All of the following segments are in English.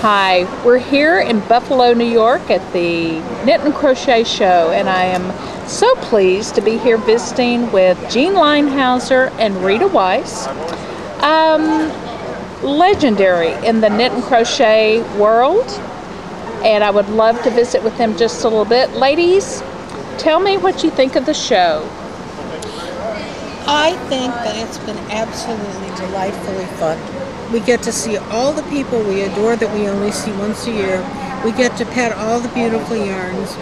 Hi, we're here in Buffalo, New York at the Knit and Crochet Show, and I am so pleased to be here visiting with Jean Leinhauser and Rita Weiss. Legendary in the knit and crochet world, and I would love to visit with them just a little bit. Ladies, tell me what you think of the show. I think that it's been absolutely delightfully fun. We get to see all the people we adore that we only see once a year. We get to pet all the beautiful yarns.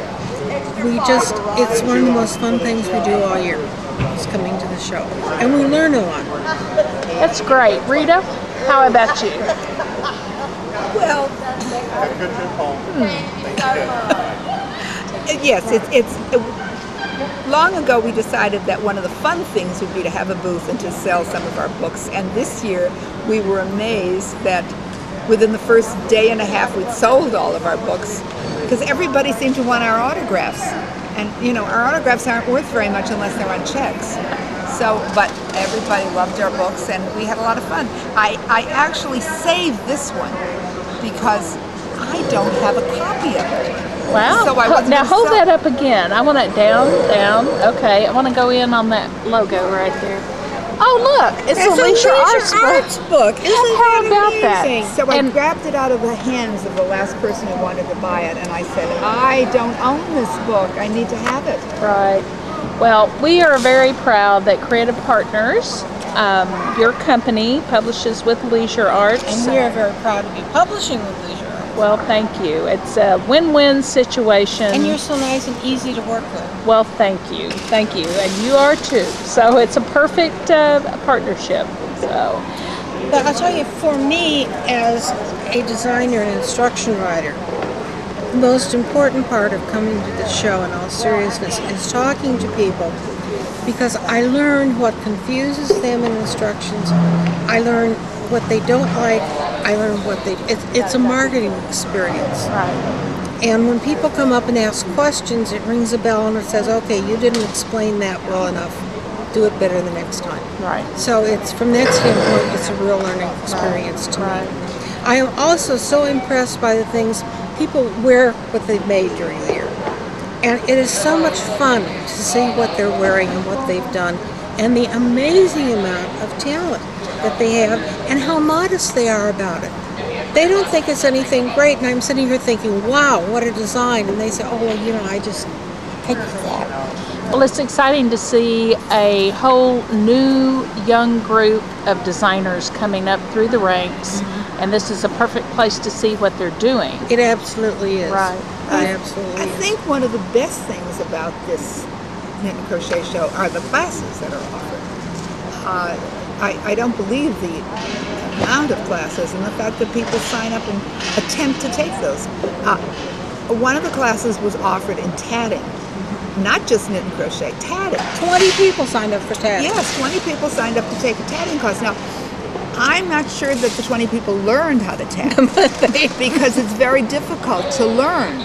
It's one of the most fun things we do all year, is coming to the show. And we learn a lot. That's great. Rita, how about you? Well, yes, long ago we decided that one of the fun things would be to have a booth and to sell some of our books. And this year we were amazed that within the first day and a half we'd sold all of our books, because everybody seemed to want our autographs. And you know, our autographs aren't worth very much unless they're on checks. So, but everybody loved our books and we had a lot of fun. I actually saved this one because I don't have a copy of it. Wow. So now hold that up again. I want it down. Okay, I want to go in on that logo right there. Oh, look, it's a Leisure Arts book. How about that? So I grabbed it out of the hands of the last person who wanted to buy it, and I said, I don't own this book. I need to have it. Right. Well, we are very proud that Creative Partners, your company, publishes with Leisure Arts. And we are very proud to be publishing with Leisure Arts. Well, thank you. It's a win-win situation. And you're so nice and easy to work with. Well, thank you. Thank you. And you are too. So it's a perfect partnership. So. But I'll tell you, for me, as a designer and instruction writer, the most important part of coming to the show, in all seriousness, is talking to people, because I learn what confuses them in instructions. I learn what they don't like. I learn what it's a marketing experience. Right. And when people come up and ask questions, it rings a bell and it says, okay, you didn't explain that well enough. Do it better the next time. Right. So it's, from that standpoint, it's a real learning experience to me. I am also so impressed by the things people wear, what they've made during the year. And it is so much fun to see what they're wearing and what they've done, and the amazing amount of talent that they have, and how modest they are about it. They don't think it's anything great, and I'm sitting here thinking, wow, what a design. And they say, oh, well, you know, I just take that. Well, it's exciting to see a whole new young group of designers coming up through the ranks, and this is a perfect place to see what they're doing. It absolutely is. Right. It absolutely I is. think one of the best things about this Knit and Crochet show are the classes that are offered. I don't believe the amount of classes and the fact that people sign up and attempt to take those. One of the classes was offered in tatting, not just knit and crochet, tatting. 20 people signed up for tatting. Yes, 20 people signed up to take a tatting class. Now, I'm not sure that the 20 people learned how to tat because it's very difficult to learn.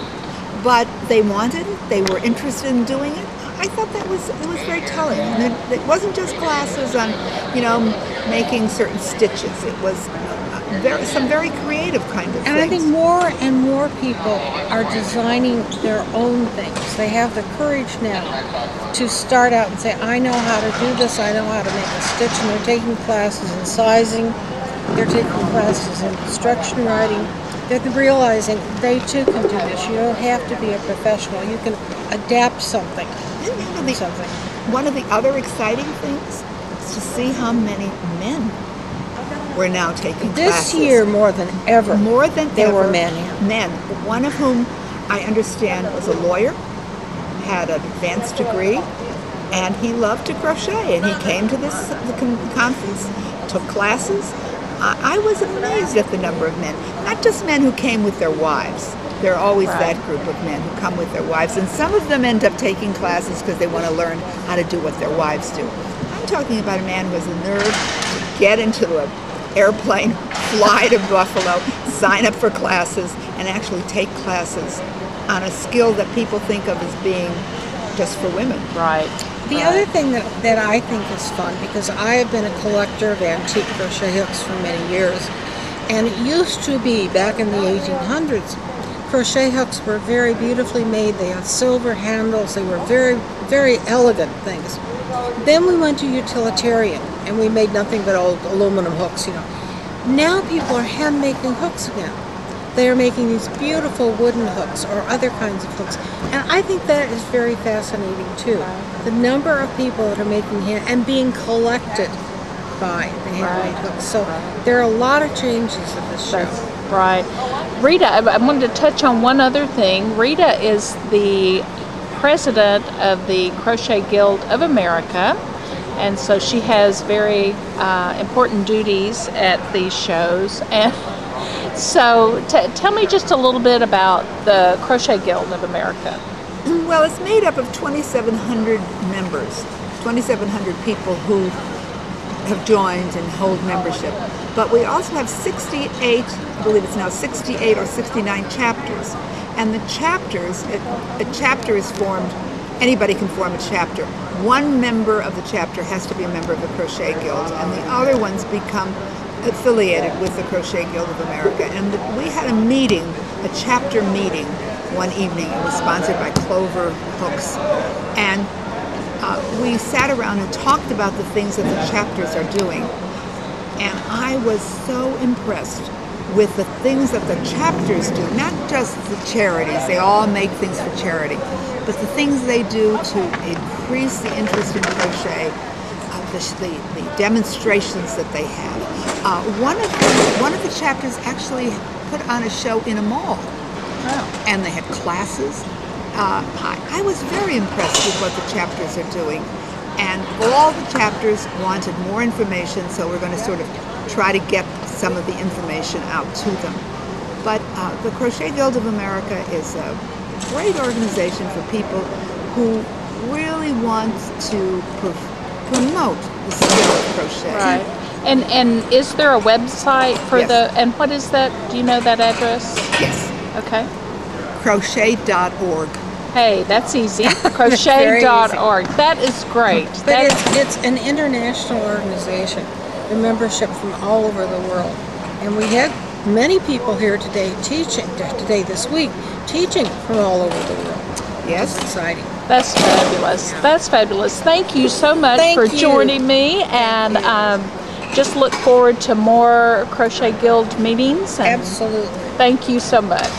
But they wanted it, they were interested in doing it. I thought it was very telling. And it wasn't just classes on, you know, making certain stitches. It was some very creative kind of things. And I think more and more people are designing their own things. They have the courage now to start out and say, I know how to do this, I know how to make a stitch, and they're taking classes in sizing, they're taking classes in instruction writing. They're realizing they too can do this. You don't have to be a professional. You can adapt something. One of the other exciting things is to see how many men were now taking classes. This year, more than ever. More than there ever. Were men here. Men. One of whom I understand was a lawyer, had an advanced degree, and he loved to crochet. And he came to this conference, took classes. I was amazed at the number of men. Not just men who came with their wives. There are always that group of men who come with their wives, and some of them end up taking classes because they want to learn how to do what their wives do. I'm talking about a man who has the nerve to get into an airplane, fly to Buffalo, sign up for classes, and actually take classes on a skill that people think of as being just for women. Right. The other thing that I think is fun, because I have been a collector of antique crochet hooks for many years, And it used to be, back in the 1800s, crochet hooks were very beautifully made. They had silver handles. They were very, very elegant things. Then we went to utilitarian, and we made nothing but old aluminum hooks, you know. Now people are hand making hooks again. They are making these beautiful wooden hooks or other kinds of hooks. And I think that is very fascinating too. The number of people that are making hand and being collected by the handmade hooks. So there are a lot of changes at this show. Right. Rita, I wanted to touch on one other thing. Rita is the president of the Crochet Guild of America, and so she has very important duties at these shows. And so tell me just a little bit about the Crochet Guild of America. Well, it's made up of 2,700 members, 2,700 people who have joined and hold membership. But we also have 68, I believe it's now 68 or 69 chapters. And the chapters, a chapter is formed, anybody can form a chapter. One member of the chapter has to be a member of the Crochet Guild, and the other ones become affiliated with the Crochet Guild of America. And we had a meeting, a chapter meeting, one evening. It was sponsored by Clover Hooks. And we sat around and talked about the things that the chapters are doing. And I was so impressed with the things that the chapters do, not just the charities. They all make things for charity, but the things they do to increase the interest in crochet, the demonstrations that they have. One of the chapters actually put on a show in a mall. Wow. And they had classes. I was very impressed with what the chapters are doing. And all the chapters wanted more information, so we're going to sort of try to get some of the information out to them. But the Crochet Guild of America is a great organization for people who really want to promote the skill of crochet. Right. And is there a website for Yes. and what is that? Do you know that address? Yes. Okay. Crochet.org. Hey, that's easy. Crochet.org. That is great. But it's an international organization, the membership from all over the world. And we had many people here today this week, teaching from all over the world. Yes. It's exciting. That's fabulous. Yeah. That's fabulous. Thank you so much Thank for you. joining me, and just look forward to more Crochet Guild meetings. And Absolutely. thank you so much.